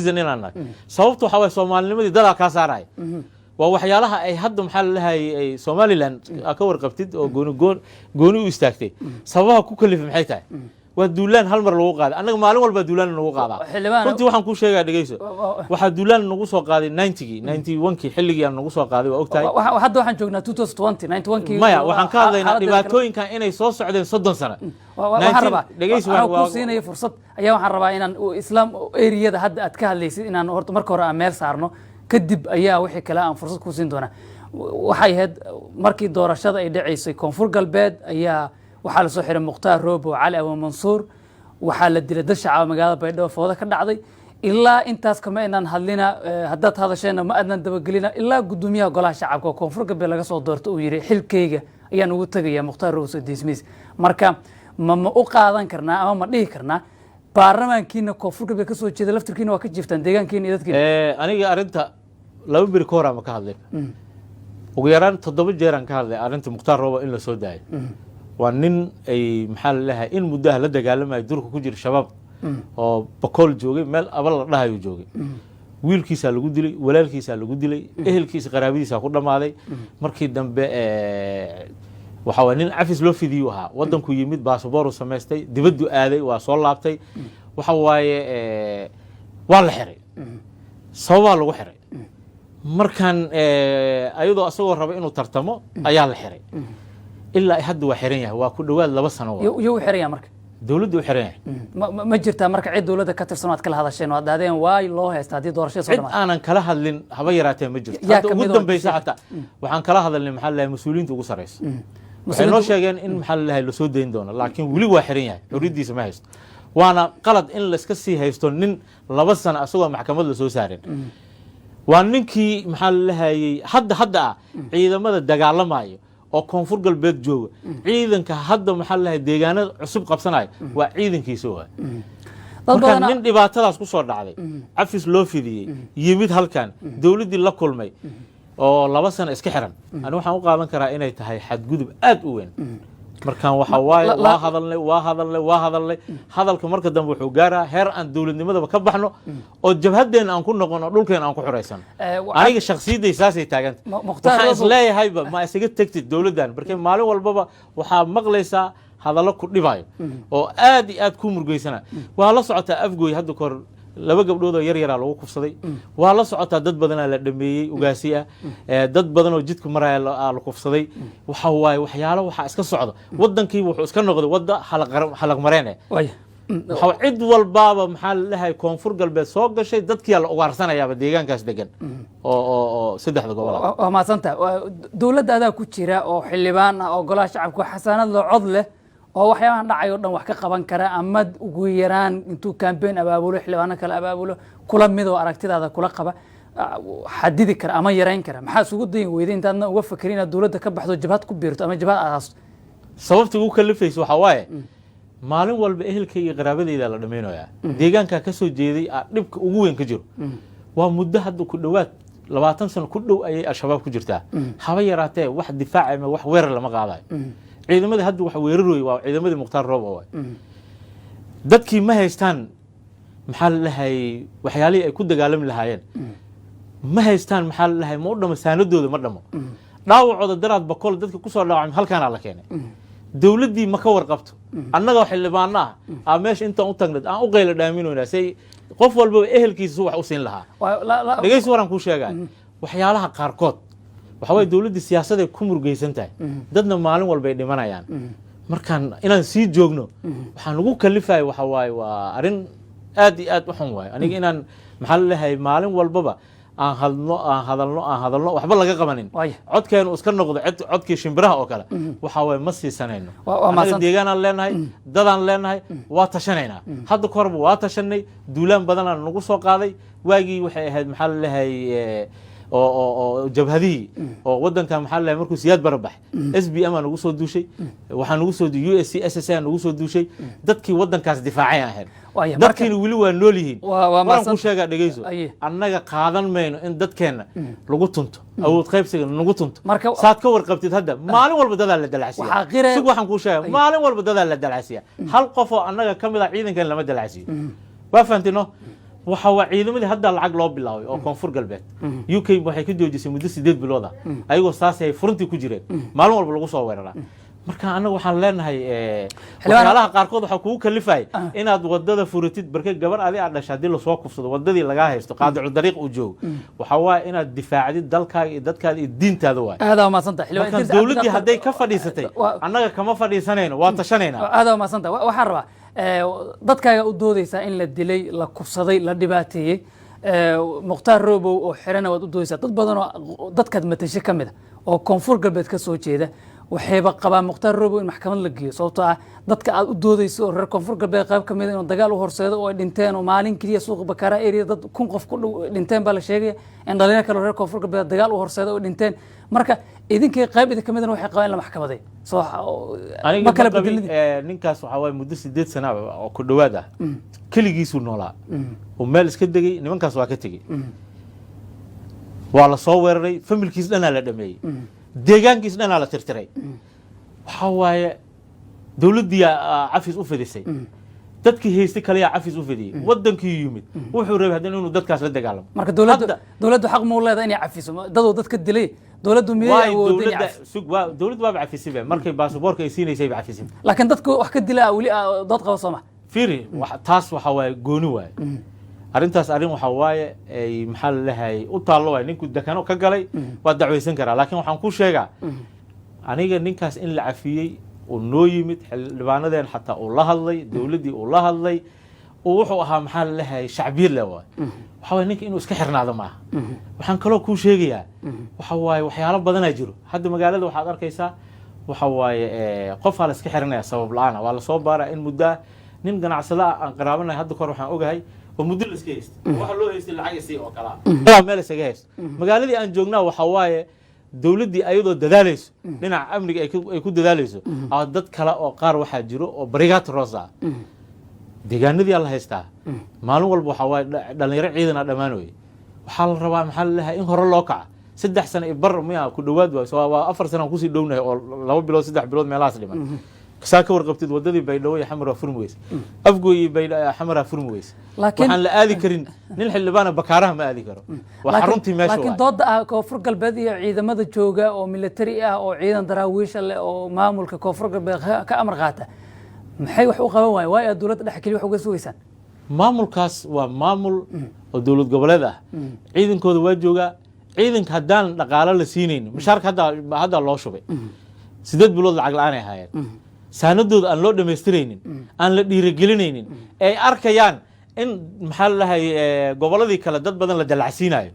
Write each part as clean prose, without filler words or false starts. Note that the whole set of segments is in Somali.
إننا صوبته حوالي سومالي لمدي دلا كاساراي ووحيالها أي حد محل لها أي سومالي لان أكور قبتد أو جونو يستكتي صوبها كل في محيطها ودولان هالمر لو قاد أنا معلوم ولا بدولان لو قاد كنت واحد كل شيء قاعد يجيسه واحد دولان نقص قاد 91 كي حلقي أنا نقص قاد وقتها واحد جوجنا 2020 كي ما وحن كذا دباتوين كان إنه يصوص عدين صدق سنة وحربا وكوسينا فرصة أيام حربا إن إسلام إيريا ده حد أتكهل ليس إن هرت مركورة أمير صارنا كدب أيام وحي كلام فرصة كوسين دونا وحي هاد مركي دور الشذا يدعي كونفور قلباد أيام waxaa la soo xiray Muqtaar Roobo Cali Abu Mansuur waxaa la dilay dad shacab magaalada Baydhabo fooda ka dhacday ilaa intaas kama inaan hadlina haddaad hadashayna ma adnan dabagelina ilaa gudoomiyaha golaha shacabka koonfur galbeed laga soo doorto uu yiri xilkeyga ayaan ugu tagayaa Muqtaar Roobo soo dismiss marka ma u qaadan karnaa ama ma dhihi karnaa baarlamaankiina koonfur galbeed ka soo jeeda laftirkiina waa ka jiftaan deegaankiina iyo dadkiina aniga arinta laba bir ka hor ma ka hadlay ugu yaraan 7 jeer aan ka hadlay arinta Muqtaar Roobo in la soo daayo وانين اي محل لها ان مدة لا دغالمay durka ku jir shabaab oo bakool joogay meel abal la dhahayo joogay wiilkiisa lagu dilay walaalkiisa lagu dilay ehelkiisa qaraabadiisa ku dhamaaday markii dambe waxa waa nin afis loo fidiyo ahaa wadanku yimid baasaboor u sameystay dibaddu aaday waa soo laabtay waxa waaye waa la xiray sabab lagu xiray markan ayadoo asagoo raba inuu tartamo ayaa la xiray إلا أحد وحرينه وكل لبس سنوات يو حرينه مرك دولة وحرينه ما جرت مرك عيد دولة كتر سنوات كل هذا الشيء وهذا هذين واي الله يستعدي دور شيء صدق أنا كلها اللي هبيراتي مجرد قدام بيساعته وحن كلها هذا اللي محل مسؤولين تقول رئيس مسؤولين شيئين إن محل هاي لسودين دون لكن ولي وحرينه يريد يسمعه وأنا قلت إن لسكسي هيستون إن لبس سنة أسوأ محكمة لسوسارين وأنكي محل هاي حد عيدا ماذا دجال معي oo koonfur galbeed jooga ciidanka hadda maxal lahayd deegaanada cusub qabsanay waa ciidankiisa waa dadka nin dhibaatadaas ku soo dhacday afis loo fidiyay yimid halkan dawladii la kulmay oo 2 sano iska xiran aan waxaan u qaadan karaa inay tahay xadgudub aad u weyn markaan waxa waaye waa hadalnay hadalka marka dambe wuxuu gaaraa heer aan dawladnimadaba ka baxno oo jabhadeena aan ku noqono dhulkeena aan ku xureysan aniga shakhsiyadii saasay taaganta waxaan isleeyahayba ma isaga tagtid dawladan markay maalin walbaba waxaa maqlaysaa hadallo ku dhibayo oo aad iyo aad ku murgeysana waa la socotaa afgooy hadda kor laba gabdhood oo yar yar lagu kufsaday waa la socotaa dad badan la dhameeyay ugaasiya dad badan oo jidku maraya la kufsaday waxa waay waxyaalo waxa iska socdo wadankii wuxuu iska noqday wada xalaq mareen waxa cid walbaaba maxaa lahaay koonfur galbeed soo gashay dadkii la ugaarsanayaba deegaankaas degan oo saddexda gobol waa maasanta dawladda adaa ku jira oo xildhibaan oo golaha shacabka xasaanad loo cod leh oo waxyaabahan dhacay oo dhan wax ka qaban kara ama ugu yaraan intuu campaign abaabulo xilwaana kala abaabulo kula mid oo aragtidaada kula qaba xadidi kara ama yareyn kara maxaa isugu dayin weydeen intaadna uga fakirin dawladda ka baxdo jabhad ku biirto ama jabhad aas sababta ugu kalifayso waxa waaye maalin walba ehelkay iyo qaraabadeyda la dhameynaya deegaanka ka soo jeeday dhibka ugu weyn ka jiro waa muddo hadda ku dhawaad 20 sano ku dhow ayay al-shabaab ku jirtaa haba yaraatee wax difaac ama wax weerar lama qaadayo ciidamada hadda wax weerarooy waa ciidamadii Muqtaar Roobo waa dadkii ma haystaan maxal lahay waxyaalii ay ku dagaalami lahaayeen ma haystaan maxal lahay ma u dhama saanadooda ma dhamo dhaawacooda daraad bakool dadka ku soo dhaawacay halkaan la keenay dawladii ma ka warqabto annaga xildhibaana ah meesha inta u tagnad aan u qeyla dhaaminayna say qof walba ehelkiisa wax u siin lahaa dhageysi waran ku sheegay waxyaalaha qaarkood waxa way dawladda siyaasadda ku murgeysan tahay dadna maalin walba ay dhimanayaan markaan inaan sii joogno waxaan ugu kalifay waxa waay waa arin aad iyo aad u xun waay aniga inaan maxal lahay maalin walbaba aan hadalno waxba laga qabanin codkeenu iska noqdo codkii shimbiraha oo kale waxa way ma siisanayno anaga deegaanaan leenahay dadaan leenahay waa tashanaynaa hadda korba waa tashanay duulaan badan aan nagu soo qaaday waagii waxay ahayd maxal lahay oo jabhadii oo wadanka maxal lahay markuu siyaad barabax SBM aan ugu soo duushay waxaan ugu soo USC SSA aan ugu soo duushay dadkii wadankaas difaacay ahayn dadkii wili waa nool yihiin waan ku sheegaa dhageyso annaga qaadan mayno in dadkeena lagu tunto awood qaybsiga lagu tunto saad ka warqabtid hadda maalin walba dad la dalacsiyo si waxaan ku sheegaa maalin walba dad la dalacsiyo hal qof oo annaga kamid ah ciidankan lama dalacsiyo waa fahamtino waxa waa ciidamadii hadda lacag loo bilaabay oo koonfur galbeed UK waxay ka joojisay muddo 8 bilood ah ayagoo saas ay furuntii ku jireen maalin walba lagu soo weeraraa marka anagu waxaan leenahay waxyaalaha qaarkood waxa kugu kalifay inaad wadada furatid barka gabar adi aad dhashay hadii la soo kufsado wadadii laga haysto qaadicu dariiq u joog waxa waa inaad difaacdid dalkaaga iyo dadkaaga iyo diintaada waa aad ma santa xilwaan dawladii haday ka fadhiisatay anaga kama fadhiisanayno waa tashanayna aad ma santa waxaan rabaa dadkaaga u doodaysaa in la dilay la kufsaday la dhibaateeyay muqtaar roobow oo xirana waad u doodaysaa dad badan oo dadkaad matashay kamid oo koonfur galbeed ka soo jeeda waxayba qabaan muqtaar roobow in maxkamad la geeyo sababtoo ah dadka aad u doodayso oo reer koonfur galbeed qayb ka mid ah inuu dagaal u horseedo oo ay dhinteen oo maalin kaliya suuqa Bakaara area dad 1000 qof ku dhinteen baa la sheegay in dhalinyaro kale reer koonfur galbeed dagaal u horseedo oo dhinteen marka idinkay qayb idin kamid ah waxay qabaan in la maxkamaday soo ma kala bedelid ninkaas waxa way muddo 8 sano oo ku dhawaad ah kaligiisu noolaa oo meel iska degay nimankaas waa ka tagay waa la soo weeraray familkiis dhan la dhameeyay deegaankiis dhan la tirtiray waxa waaye dawladii cafis u fidisay dadkii heystay kaliya cafis u fidiyay wadankii yimid wuxuu rabay haddana inuu dadkaas la dagaalamo marka dawladdu xaq ma u leedahay inay cafiso dadoo dadka dilay dawladdu miyay awoodin dawladdu waa cafisay markay baasaboorka ay siinayay cafisay laakiin dadku wax ka dilaa wali dad qaba Soomaa fiiri taas waxa waaye gooni waaye arintaas arin waxa waaye ay maxal lahay u taalo waa ninku dakano ka galay waa dacweysan karaa laakiin waxaan ku sheegaa aniga ninkaas in la cafiyay oo noo yimid xildhibaanadeen xataa uu la hadlay dawladii uu la hadlay oo wuxuu ahaa maxal lahay shacbiir leh waxa waaye ninka inuu iska xirnaado maaha waxaan kaloo ku sheegayaa waxa waaye waxyaalo badan ay jiro hadda magaalada waxaad arkaysaa waxa waaye qof la iska xiranaya sabab la'aan waa la soo baaraa in muddo nin ganacsada aan qaraabanahay hadda kor waxaan ogahay oo muddo la iska haysto waxa loo haystay lacag isii oo kala meel isaga haysto magaaladii aan joognaa waxa waaye dawladii ayadoo dadaalayso dhinaca amniga ay ku dadaalayso dad kale oo qaar waxaa jiro oo barigaad rosa deegaanadii la haystaa maalin walba waxa waaye dhalinyaro ciidan dhamaanooy waxaa la rabaa maxaa la leeyahay in hore loo kaca 3 sano iyo bar miya ku dhawaad waa 4 sano ku sii dhownahay oo 2 bilood 3 bilood meelahaas dhiman كساكو ورقبتي وددي بيدوي حمرا فرمويس افغوي بيد حمرا فرمويس waxaan la aadi karin nin xildhibaan bakaaraha ma aadi karo waa xaruntii meesha laakiin dooda koonfur galbeed iyo ciidamada jooga oo military ah oo ciidan daraawiish leh oo maamulka koonfur galbeed ka amar qaata maxay wax u qaban waayay dawladda dhex kaliya wax uga suugaysaan maamulkaas waa maamul oo dawlad goboleed ah ciidankooda waa jooga ciidanka hadaan dhaqaale la siinaynin mushaarka hadda loo shubay 8 bilood lacag la'aan ay hayeen saanadooda aan loo dhameystireynin aan la dhiirigelinaynin ay arkayaan in maxal lahay goboladii kale dad badan la dalacsiinayo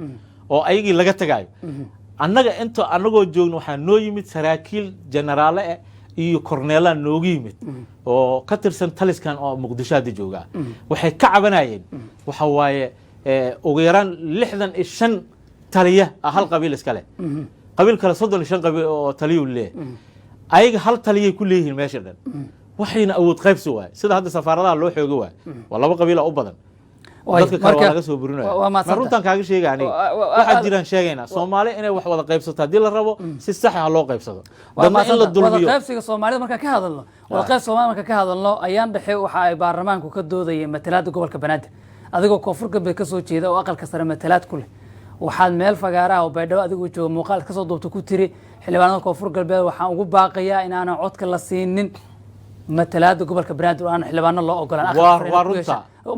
oo ayagii laga tagayo annaga inta anagoo joogno waxaa noo yimid saraakiil generaale iyo korneelaan noogu yimid oo ka tirsan taliskan oo muqdisho hadda jooga waxay ka cabanayeen waxa waaye ugu yaraan 65 taliya hal qabiil iska leh qabiil kale 35 qabiil oo taliyo leh ayaga hal taliyay ku leeyihiin meesha dhan waxayna awood qaybsi waay sida hadda safaaradaha loo xoogo waay waa laba qabiil oo u badan dadka kale waa laga soo burinayo ma runtan kaaga sheegay aniga waxa jiraan sheegayna Soomaali inay wax wada qaybsato hadii la rabo si sax ah loo qaybsado dadna in la dulmiyo qaybsiga Soomaalida marka ka hadalno wada qayb Soomaali marka ka hadalno ayaan dhaxay waxa ay baarlamaanku ka doodayeen matalaadda gobolka Banaadir adigoo koonfur galbeed ka soo jeeda oo aqalka sare matalaad ku leh waxaad meel fagaaraha oo baydhabo adigoo jooga muuqaal ka soo duubta ku tiri xildhibaanada koonfur galbeed waxaan ugu baaqayaa in aan codka la siinin matalaadda gobolka Banaadir aan xildhibaano loo ogolaan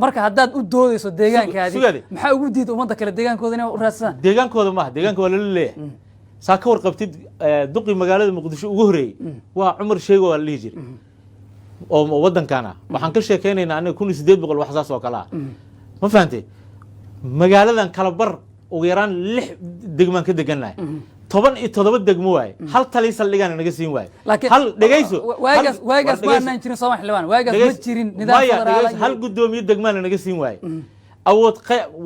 marka haddaad u doodayso deegaankaadii maxaa ugu diiday ummadda kale deegaankooda inay u raadsadaan deegaankooda ma deegaanka waa la leeyahay saa ka warqabtid duqi magaalada muqdisho ugu horeeyay waa Cumar Sheego waa la dhihi jiray oo wadankana waxaan ka sheekeynaynaa aniga 1800 wax saas oo kala ma fahantay magaaladan kala bar ugu yaraan 6 degmaan ka deganahay 17 degmo waay hal tali saldhigan naga siin waay hal dhageyso waagaas ma aanan jirin Soomaali xildhibaan waagaas ma jirin nidaam federaal hal gudoomiye degmaan naga siin waay awood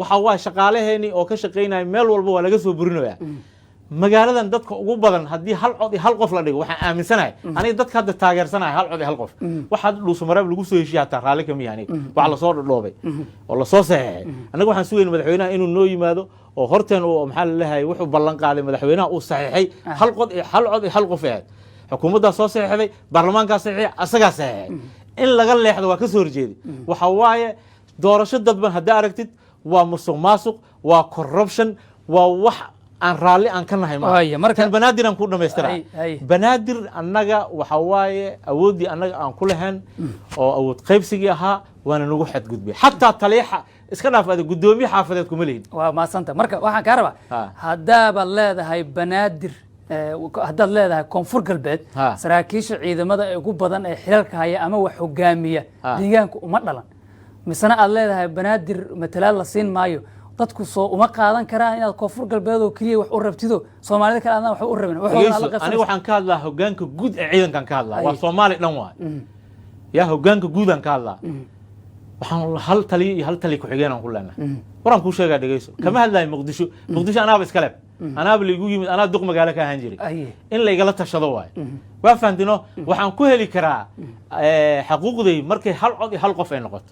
waxa waa shaqaalaheeni oo ka shaqeynay meel walba waa laga soo burinayaa magaaladan dadka ugu badan hadii hal cod iyo hal qof la dhigo waxaan aaminsanahay aniga dadka hadda taageersanahay hal cod iyo hal qof waxa dhuuso mareeb lagu soo heshiyaa taa raali ka miyaani waxa la soo dhoobay oo la soo saxeeyay anaga waxaan sugeynaa madaxweynaha inuu noo yimaado oo horteen uu maxal lahaay wuxuu ballan qaaday madaxweynaha uu saxeexay hal cod iyo hal qof ah xukuumadda soo saxeexday baarlamaanka saxeexay asaga saxeexay in laga leexdo waa ka soo horjeeday waxa waaye doorasho dadban haddii aragtid waa musuq maasuq waa corruption waa wax aan raalli aan ka nahay marka banaadir aan ku dhamaystiraa banaadir annaga waxa waaye awooddii annaga aan ku lahayn oo awood qaybsigii ahaa waana nagu xadgudbay xataa taliyaha iska dhaaf adag gudoomiye xaafadeed kuma leeyin waa maasanta marka waxaan ka rabaa haddaaba leedahay banaadir haddaad leedahay koonfur galbeed saraakiisha ciidamada ee ugu badan ee xilalka haya ama wax hogaamiya deegaanka uma dhalan misena aad leedahay banaadir matalaad la siin maayo dadku soo uma qaadan karaan inaad koonfur galbeed oo kaliya wax u rabtido Soomaalida kale aan wax u rabin aniga waxaan ka hadlaa hogaanka guud ee ciidankan ka hadlaa waa Soomaali dhan waa ya hogaanka guud aan ka hadlaa waxaan hal tali ku xigeen aan ku leenahay waran ku sheegaa dhageyso kama hadlay muqdisho anaaba iska leeb anaaba liigu yimid anaa duq magaalo ka ahaan jiray in la igala tashado waay waa faantino waxaan ku heli karaa xuquuqday markay hal cod iyo hal qof ay noqoto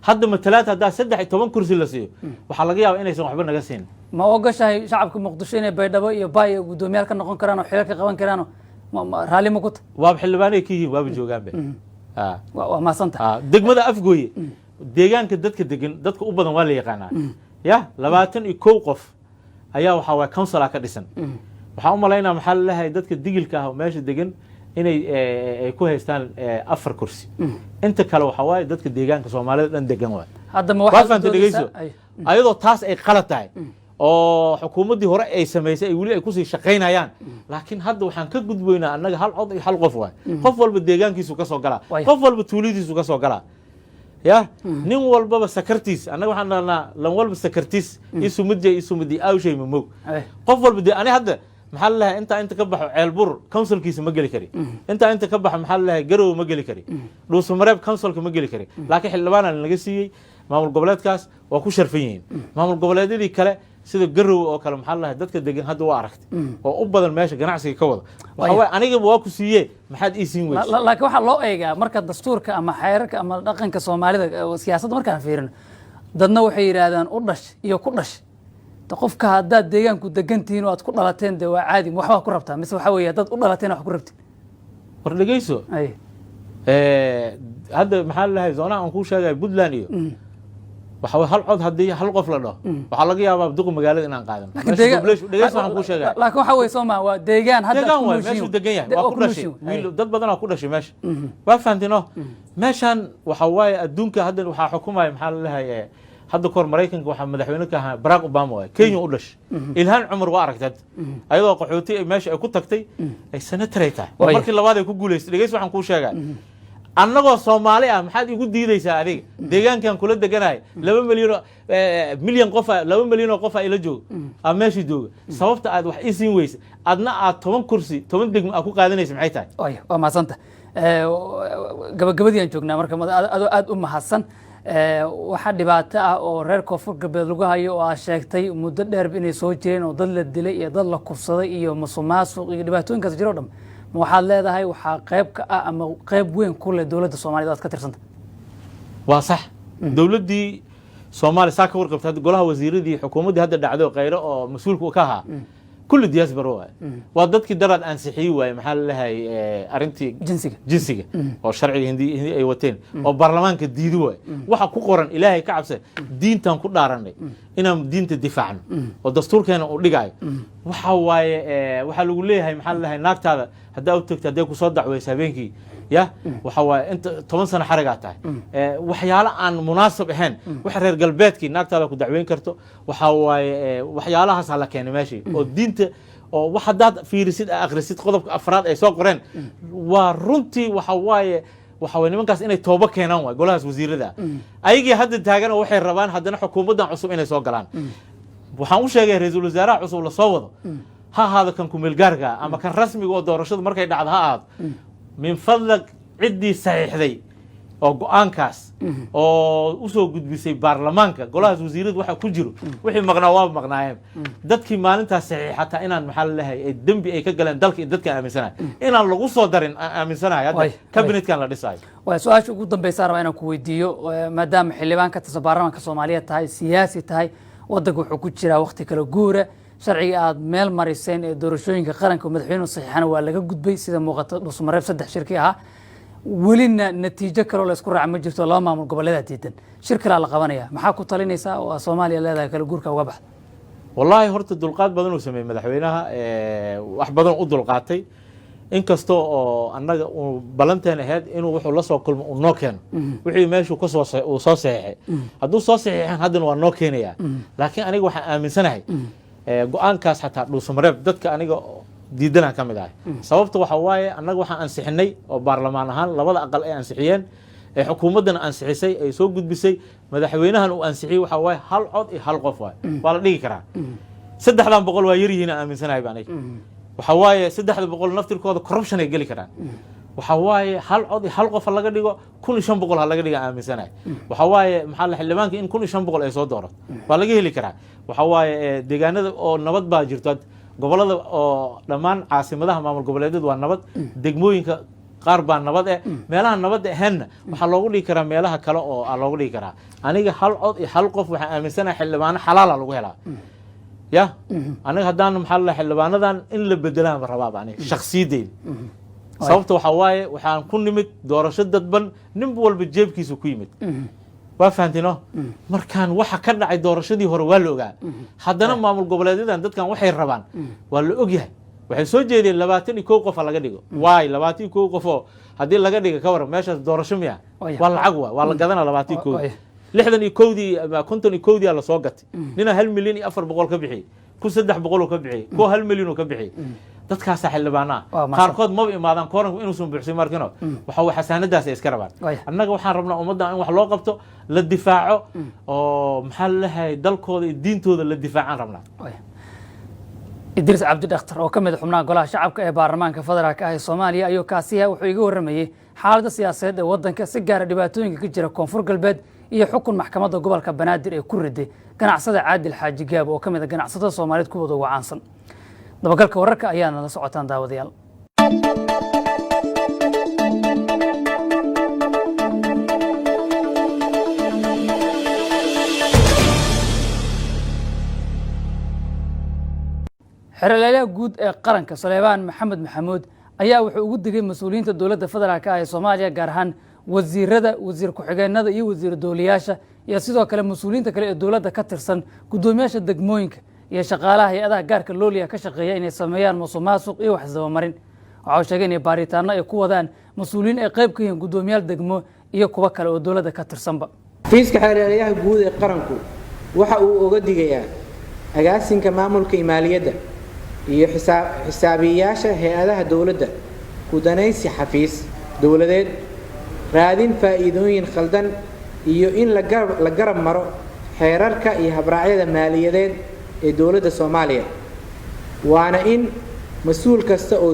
hadda matalaad hadaa 13 kursi la siiyo waxa laga yaabaa inaysan waxba naga siin ma ogashahay shacabka muqdisho inay baydhabo iyo baay gudoomiyaal ka noqon karaan oo xilal ka qaban karaan raali ma ku tahay waa xildhibaanay ka yihiin waaba joogaan waa maasanta degmada afgooye deegaanka dadka degan dadka u badan waa la yaqaanaa ya 21 qof ayaa waxa waa council ka dhisan waxa u maleynaa maxaa la leeyahay dadka digilka ah meesha degan inay ay ku haystaan 4 kursi inta kale waxa waa dadka deegaanka Soomaalida dhan degan waa hadda ma waxa dhageyso ayadoo taas ay qalad tahay oo xukuumadii hore ay sameysay ay wali ay ku sii shaqeynayaan laakiin hadda waxaan ka gudboynaa annaga hal cod iyo hal qof waa qof walba deegaankiisu ka soo galaa qof walba tuulidiisu ka soo galaa ya nin walba sakartiis annaga waxaan dhahnaa lan walba sakartiis isumidi awshay mamog qof walba ani hadda maxaa la lahaa inta ka baxo ceelbur councilkiisa ma geli kari inta ka baxo maxaa la lahaa garow ma geli kari dhuusamareeb councilka ma geli kari laakiin xildhibaana laga siiyey maamul goboleedkaas waa ku sharfan yihiin maamul goboleedyadii kale sida garow oo kale maxaa la lahaa dadka degan hadda waa aragtay oo u badan meesha ganacsiga ka wada waxa aniga waa ku siiyee maxaad ii siin weysay laakiin waxa loo eegaa marka dastuurka ama xeerarka ama dhaqanka Soomaalida siyaasadda markaan fiirino dadna waxay yiraahdaan u dhash iyo ku dhash qofka haddaad deegaanku degantihiin oo aad ku dhalateen de waa caadi waxba ku rabtaa mise waxa weeye dad u dhalateen wax ku rabtiin war dhageyso hadda maxaa la lahay zoona aan ku sheegay Puntland iyo waxa hal cod hadii hal qof la dhaho waxa laga yaabaa duq magaalada inaan qaadan dhageyso aan ku sheegay laakiin waxa weeye Soomaa waa deegaan hadda ku meeshu degan yahay waa ku dhashay dad badan oo ku dhashay meesha waa faantino meeshan waxa waaye adduunka hadda waxa xukumaay maxaa la lahay hadda kor Mareykanka waxa madaxweyne ka ahaa Barack Obama waa Kenya u dhashay Ilhaan Cumar waa aragtay ayadoo qaxooti meesha ay ku tagtay ay senator tahay markii labaad ay ku guuleystay dhageyso waxaan ku sheegay annagoo Soomaali ah maxaad igu diidaysaa adiga deegaankan kula deganahay 2 milyan qof 2 milyan oo qof ay la joogo meeshii jooga sababta aad wax isiin weysay adna aad 10 kursi 10 degmo ku qaadanaysa maxay tahay waa maasanta gabagabadii aan joognaa marka aad u mahadsan waxa dhibaato ah oo reer koonfur galbeed lagu hayo oo aad sheegtay muddo dheer inay soo jireen oo dad la dilay iyo dad la kufsaday iyo musuqmaasuq iyo dhibaatooyinkaas jiro dham ma waxaad leedahay waxaa qayb ka ah ama qayb weyn ku leh dawladda Soomaaliyeed aad ka tirsanta waa sax dawladdii Soomaaliya saa ka warqabtay golaha wasiiradii xukuumadii hadda dhacdo qayro oo mas'uulku ka ahaa كل diaspora waa dadkii darad ansixiyay way maxaa la lahay arintii jinsiga oo sharciga hindi ay wateen oo baarlamaanka diiday way waxa ku qoran ilaahay ka cabsay diintan ku dhaaranay inaan diinta difaacno oo dastuurkeena u dhigayo waxa waaye waxa lagu leeyahay maxaa la lahay naagtaada hadaa u tagtay haday ku soo dacwaysaa habeenkii ya waxa waaye inta 10 sano xariga tahay waxyaalo aan munaasab ahayn waxa reer galbeedkii naagtaada ku dacweyn karto waxa waaye waxyaalahaas la keenay meeshii oo diinta oo waxa dad fiirisid akhrisid qodobka afraad ay soo qoreen waa runtii waxa waaye nimankaas inay tooba keenaan way golahaas wasiirada ayagii hadda taagan oo waxay rabaan haddana xukuumaddan cusub inay soo galaan waxaan u sheegay ra'iisul wasaaraha cusub la soo wado ha ahaado kan ku meel gaarka ama kan rasmiga oo doorashada markay dhacdo ha ahaado من فضلك عدي صحيحدي oo go'aankaas oo u soo gudbisay baarlamaanka golaha wasiirada waxa ku jiro wixii maqnaa waa maqnaayeen dadkii maalintaas saxiixata inaan maxal lahayn dambi ay ka galeen dalka dadka aaminsanay inaan lagu soo darin aaminsanay hadda kabinetkan la dhisay waa su'aasha ugu dambaysa rabaa inaan ku weydiiyo maadaama xildhibaan ka tirsan baarlamaanka Soomaaliya tahay siyaasi tahay wadanka wuxuu ku jiraa waqti kala guura sharciga aad meel mariseen ee doorashooyinka qaranka madaxweynuhu saxiixana waa laga gudbay sida muuqata Dhuusamareeb 3 shirki ah ولنا نتيجة كلو لا اسكو راعي ما جرتو لو maamul goboleeda diidan shir kale la qabanaya maxaa ku talinaysaa oo Soomaaliya leedahay kala guurka uga baxda wallahi horta dulqaad badan uu sameeyay madaxweynaha wax badan u dulqaatay inkastoo oo annaga uu balanteen ahayd inuu wuxuu la soo kulmo uu noo keeno wixii meeshu ka soo saxeexay hadduu soo saxeexan haddana waa noo keenaya laakiin aniga waxaan aaminsanahay go'aankaas xataa dhuusamareeb dadka aniga diidana ka mid ah sababta waxa waaye annaga waxaan ansixinay oo baarlamaan ahaan labada aqal ay ansixiyeen ee xukuumadana ansixisay ay soo gudbisay madaxweynahan uu ansixiyay waxa waaye hal cod iyo hal qof waa la dhigi karaa 300 waa yar yihiin aaminsanahay baan waxa waaye 300 naftirkooda corruption ay gali karaan waxa waaye hal cod iyo hal qof laga dhigo 1500 laga dhigo aaminsanahay waxa waaye maxaa la xildhibaanka in 1500 ay soo dooro waa laga heli karaa waxa waaye deegaanada oo nabad baa jirto gobolada oo dhamaan caasimadaha maamul goboleedyada waa nabad degmooyinka qaar baa nabad meelaha nabad ahayn waxa loogu dhigi karaa meelaha kale oo loogu dhigi karaa aniga hal cod iyo hal qof waxa aaminsanahay xildhibaano xalaal lagu helaa ya aniga hadaan maxaa la xildhibaanadan in la bedelaan rabaa baan shakhsiyadeed sababta waxa waaye waxaan ku nimid doorasho dadban nin walba jeebkiisa ku yimid waa fahantiino markaan waxa ka dhacay doorashadii hore waa la ogaa haddana maamul goboleedyadan dadkan waxay rabaan waa la ogyahay waxay soo jeedeen 21 qof laga dhigo waay 21 qof oo hadii laga dhigo ka waran meeshaas doorasho miya waa lacag waa la gadana 21 61 ama 51 la soo gatay nina 1 milyan iyo 400 ka bixiyay ku 300 ka bixiyay ku 1 milyan ka bixiyay dadkaas xildhibaanaa qaarkood ma imaadaan kooranku inuu soo buuxsay markino waxa uu xasaanadaas iska rabaan annaga waxaan rabnaa ummadda in wax loo qabto la difaaco oo maxaa la lahay dalkooda iyo diintooda la difaacaan rabnaa Idris Cabdi Dhakhtar oo kamid xubnaha golaha shacabka ee baarlamaanka federaalka ah ee Soomaaliya ayuu kaasiya wuxuu iga waramayay xaaladda siyaasadeed ee wadanka si gaar ah dhibaatooyinka ka jira koonfur galbeed iyo xukun maxkamadda gobolka Banaadir ee ku riday ganacsada Caadil Xaaji Gaab oo kamid ah ganacsatada Soomaaliyeed kuwada ugu caansan dabagalka wararka ayaana la socotaan daawadayaal xeralaha guud ee qaranka Saleebaan Maxamed Maxamuud ayaa wuxuu ugu digay mas'uuliyiinta dawladda federaalka ah ee Soomaaliya gaar ahaan wasiirada wasiir ku-xigeenada iyo wasiir dawliyaasha iyo sidoo kale mas'uuliyiinta kale ee dawladda ka tirsan gudoomiyaasha degmooyinka iyo shaqaalaha hay'adaha gaarka looliya ka shaqeeya inay sameeyaan musuqmaasuq iyo wax isdabamarin waxa uu sheegay in baaritaano ay ku wadaan mas'uuliyiin ay qayb ka yihiin gudoomiyaal degmo iyo kuwa kale oo dawladda ka tirsanba xafiiska xeralaha guud ee qaranku waxa uu uga digayaa agaasinka maamulka maaliyadda iyo xisaabiyaasha hay'adaha dawladda ku danaysi xafiis dawladeed raadin faa'iidooyin khaldan iyo in la garab maro xeerarka iyo habraacyada maaliyadeed ee dawladda Soomaaliya waana in mas'uul kasta oo